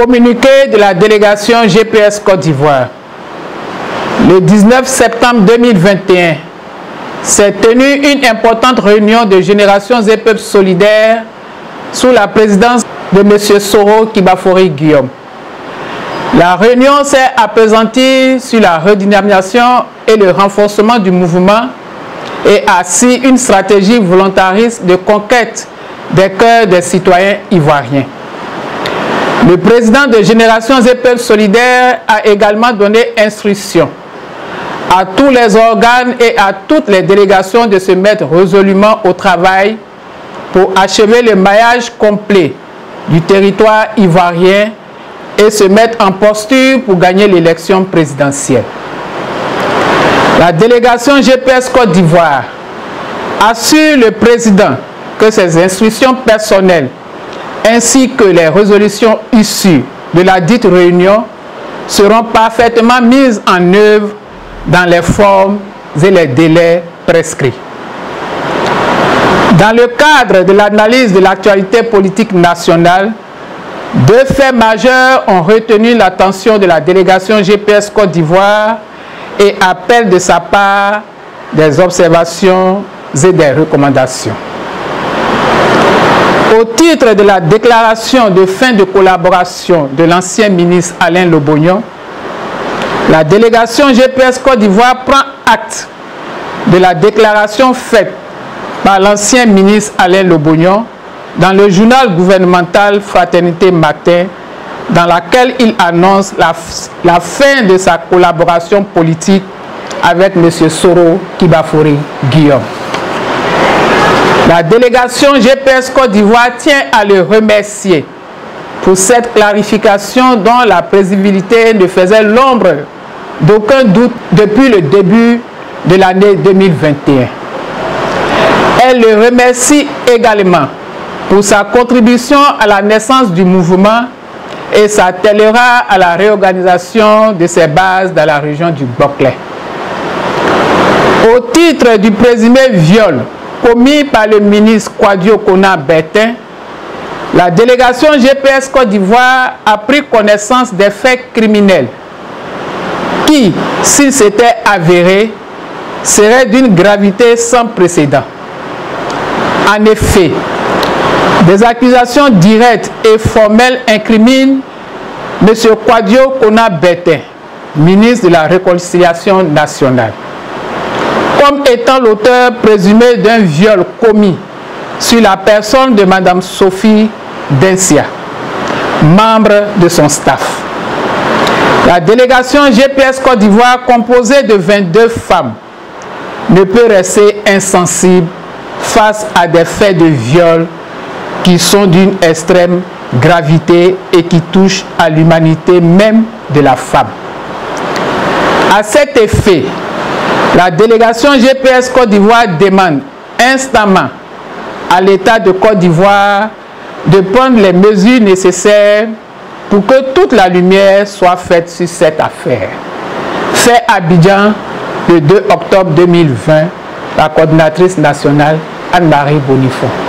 Communiqué de la délégation GPS Côte d'Ivoire. Le 19 septembre 2021, s'est tenue une importante réunion de Générations et Peuples solidaires sous la présidence de M. Soro Kibafori Guillaume. La réunion s'est appesantie sur la redynamisation et le renforcement du mouvement et a assis une stratégie volontariste de conquête des cœurs des citoyens ivoiriens. Le président de Générations et Peuples solidaires a également donné instruction à tous les organes et à toutes les délégations de se mettre résolument au travail pour achever le maillage complet du territoire ivoirien et se mettre en posture pour gagner l'élection présidentielle. La délégation GPS Côte d'Ivoire assure le président que ses instructions personnelles ainsi que les résolutions issues de la dite réunion seront parfaitement mises en œuvre dans les formes et les délais prescrits. Dans le cadre de l'analyse de l'actualité politique nationale, deux faits majeurs ont retenu l'attention de la délégation GPS Côte d'Ivoire et appellent de sa part des observations et des recommandations. Au titre de la déclaration de fin de collaboration de l'ancien ministre Alain Lobognon, la délégation GPS Côte d'Ivoire prend acte de la déclaration faite par l'ancien ministre Alain Lobognon dans le journal gouvernemental Fraternité Matin, dans laquelle il annonce la fin de sa collaboration politique avec M. Soro Kibafori Guillaume. La délégation GPS Côte d'Ivoire tient à le remercier pour cette clarification dont la prévisibilité ne faisait l'ombre d'aucun doute depuis le début de l'année 2021. Elle le remercie également pour sa contribution à la naissance du mouvement et s'attellera à la réorganisation de ses bases dans la région du Boclé. Au titre du présumé viol commis par le ministre Kwadio Kona Bertin, la délégation GPS Côte d'Ivoire a pris connaissance des faits criminels qui, s'ils s'étaient avérés, seraient d'une gravité sans précédent. En effet, des accusations directes et formelles incriminent M. Kwadio Kona Bertin, ministre de la Réconciliation nationale, comme étant l'auteur présumé d'un viol commis sur la personne de Mme Sophie Densia, membre de son staff. La délégation GPS Côte d'Ivoire, composée de 22 femmes, ne peut rester insensible face à des faits de viol qui sont d'une extrême gravité et qui touchent à l'humanité même de la femme. À cet effet, la délégation GPS Côte d'Ivoire demande instamment à l'État de Côte d'Ivoire de prendre les mesures nécessaires pour que toute la lumière soit faite sur cette affaire. Fait Abidjan, le 2 octobre 2020, la coordinatrice nationale Anne-Marie Bonifon.